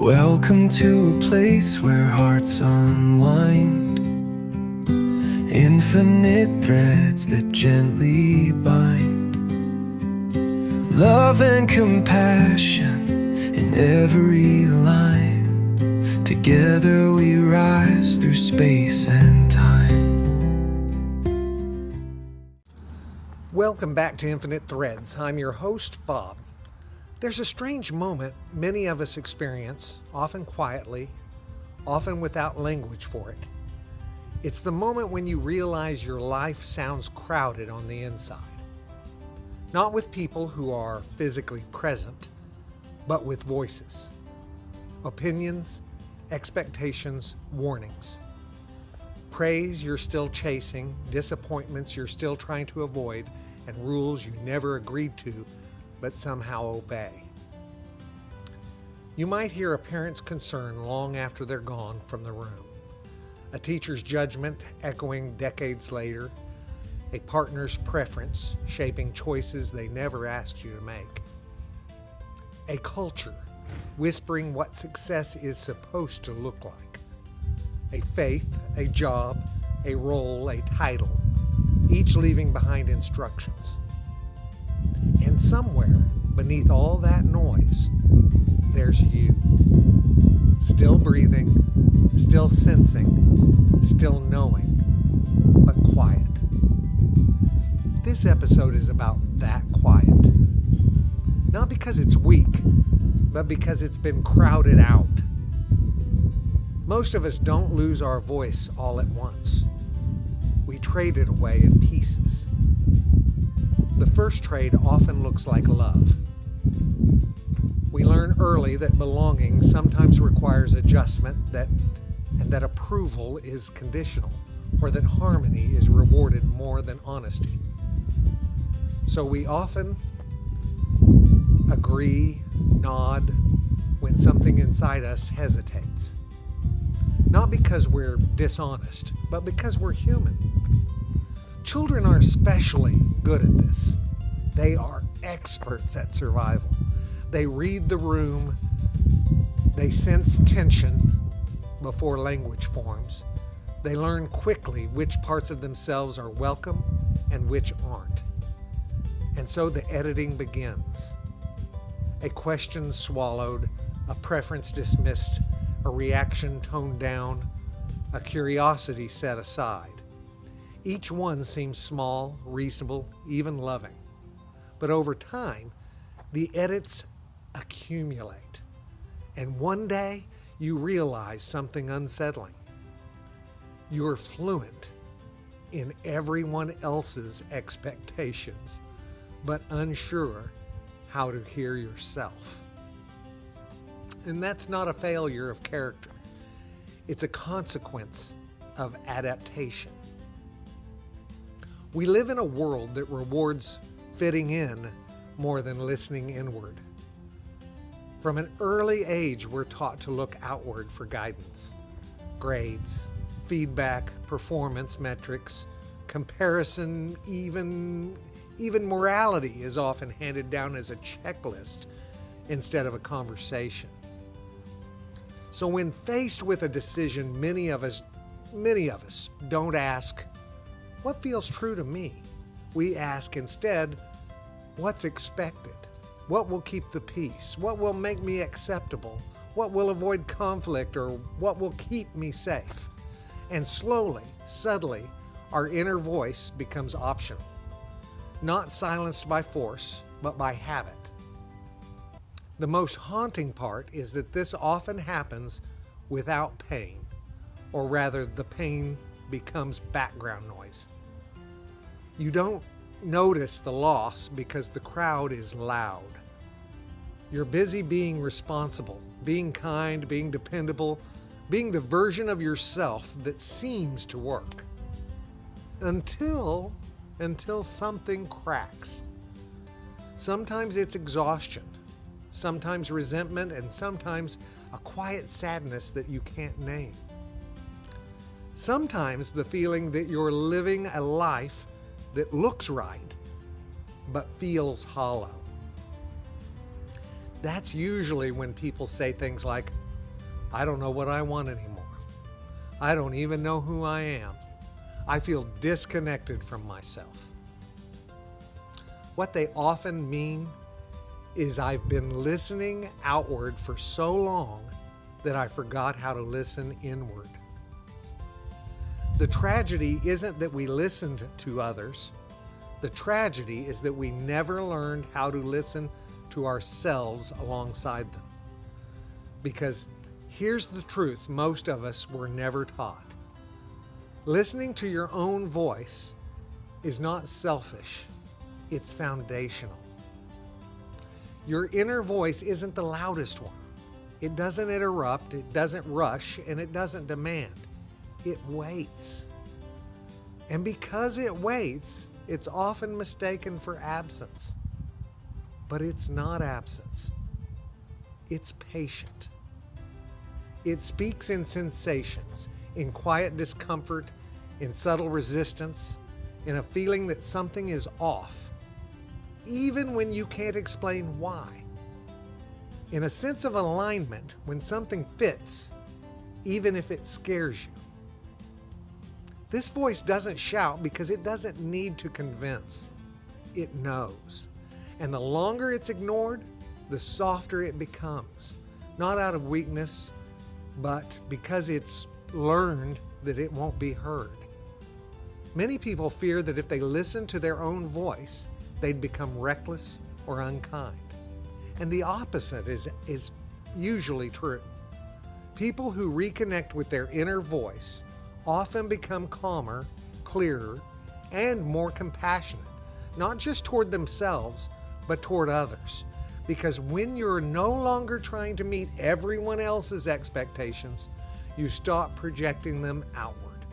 Welcome to a place where hearts unwind, infinite threads that gently bind, love and compassion in every line. Together we rise through space and time. Welcome back to Infinite Threads. I'm your host, Bob. There's a strange moment many of us experience, often quietly, often without language for it. It's the moment when you realize your life sounds crowded on the inside. Not with people who are physically present, but with voices, opinions, expectations, warnings. Praise you're still chasing, disappointments you're still trying to avoid, and rules you never agreed to but somehow obey. You might hear a parent's concern long after they're gone from the room, a teacher's judgment echoing decades later, a partner's preference shaping choices they never asked you to make, a culture whispering what success is supposed to look like, a faith, a job, a role, a title, each leaving behind instructions. And somewhere beneath all that noise, there's you. Still breathing, still sensing, still knowing, but quiet. This episode is about that quiet. Not because it's weak, but because it's been crowded out. Most of us don't lose our voice all at once. We trade it away in pieces. The first trade often looks like love. We learn early that belonging sometimes requires adjustment, and that approval is conditional, or that harmony is rewarded more than honesty. So we often agree, nod, when something inside us hesitates. Not because we're dishonest, but because we're human. Children are especially good at this. They are experts at survival. They read the room. They sense tension before language forms. They learn quickly which parts of themselves are welcome and which aren't. And so the editing begins. A question swallowed, a preference dismissed, a reaction toned down, a curiosity set aside. Each one seems small, reasonable, even loving. But over time, the edits accumulate. And one day, you realize something unsettling. You're fluent in everyone else's expectations, but unsure how to hear yourself. And that's not a failure of character. It's a consequence of adaptation. We live in a world that rewards fitting in more than listening inward. From an early age, we're taught to look outward for guidance. Grades, feedback, performance metrics, comparison, even morality is often handed down as a checklist instead of a conversation. So when faced with a decision, many of us don't ask, what feels true to me? We ask instead, what's expected? What will keep the peace? What will make me acceptable? What will avoid conflict, or what will keep me safe? And slowly, subtly, our inner voice becomes optional. Not silenced by force, but by habit. The most haunting part is that this often happens without pain, or rather the pain becomes background noise. You don't notice the loss because the crowd is loud. You're busy being responsible, being kind, being dependable, being the version of yourself that seems to work. Until something cracks. Sometimes it's exhaustion, sometimes resentment, and sometimes a quiet sadness that you can't name. Sometimes the feeling that you're living a life that looks right, but feels hollow. That's usually when people say things like, I don't know what I want anymore. I don't even know who I am. I feel disconnected from myself. What they often mean is I've been listening outward for so long that I forgot how to listen inward. The tragedy isn't that we listened to others. The tragedy is that we never learned how to listen to ourselves alongside them. Because here's the truth most of us were never taught. Listening to your own voice is not selfish, it's foundational. Your inner voice isn't the loudest one. It doesn't interrupt, it doesn't rush, and it doesn't demand. It waits. And because it waits, it's often mistaken for absence. But it's not absence. It's patient. It speaks in sensations, in quiet discomfort, in subtle resistance, in a feeling that something is off, even when you can't explain why. In a sense of alignment, when something fits, even if it scares you. This voice doesn't shout because it doesn't need to convince. It knows. And the longer it's ignored, the softer it becomes. Not out of weakness, but because it's learned that it won't be heard. Many people fear that if they listen to their own voice, they'd become reckless or unkind. And the opposite is usually true. People who reconnect with their inner voice often become calmer, clearer, and more compassionate, not just toward themselves, but toward others. Because when you're no longer trying to meet everyone else's expectations, you stop projecting them outward.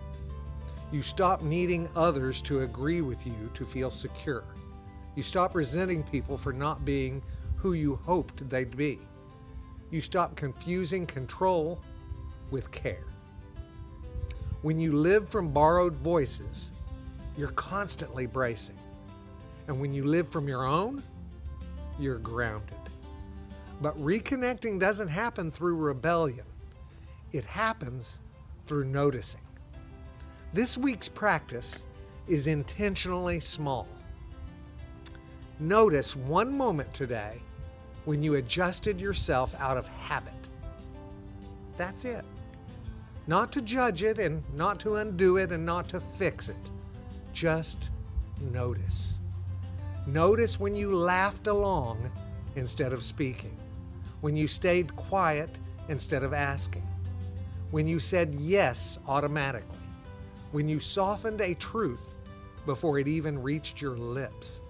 You stop needing others to agree with you to feel secure. You stop resenting people for not being who you hoped they'd be. You stop confusing control with care. When you live from borrowed voices, you're constantly bracing. And when you live from your own, you're grounded. But reconnecting doesn't happen through rebellion. It happens through noticing. This week's practice is intentionally small. Notice one moment today when you adjusted yourself out of habit. That's it. Not to judge it and not to undo it and not to fix it. Just notice. Notice when you laughed along instead of speaking. When you stayed quiet instead of asking. When you said yes automatically. When you softened a truth before it even reached your lips.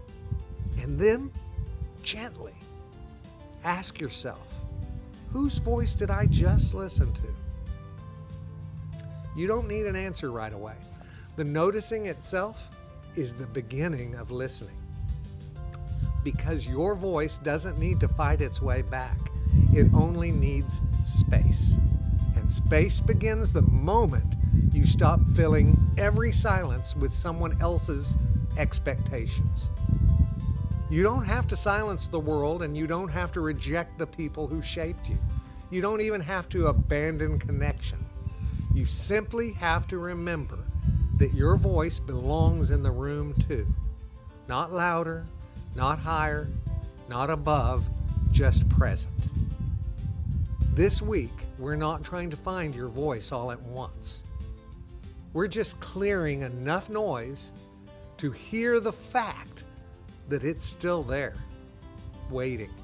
And then, gently, ask yourself, whose voice did I just listen to? You don't need an answer right away. The noticing itself is the beginning of listening. Because your voice doesn't need to fight its way back. It only needs space. And space begins the moment you stop filling every silence with someone else's expectations. You don't have to silence the world, and you don't have to reject the people who shaped you. You don't even have to abandon connection. You simply have to remember that your voice belongs in the room too. Not louder, not higher, not above, just present. This week, we're not trying to find your voice all at once. We're just clearing enough noise to hear the fact that it's still there, waiting.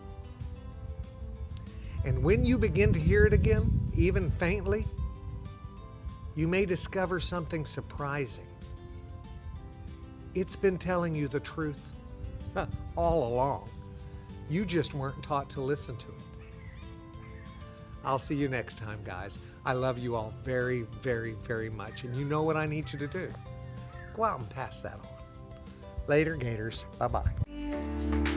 And when you begin to hear it again, even faintly, you may discover something surprising. It's been telling you the truth all along. You just weren't taught to listen to it. I'll see you next time, guys. I love you all very, very, very much. And you know what I need you to do. Go out and pass that on. Later, Gators. Bye-bye.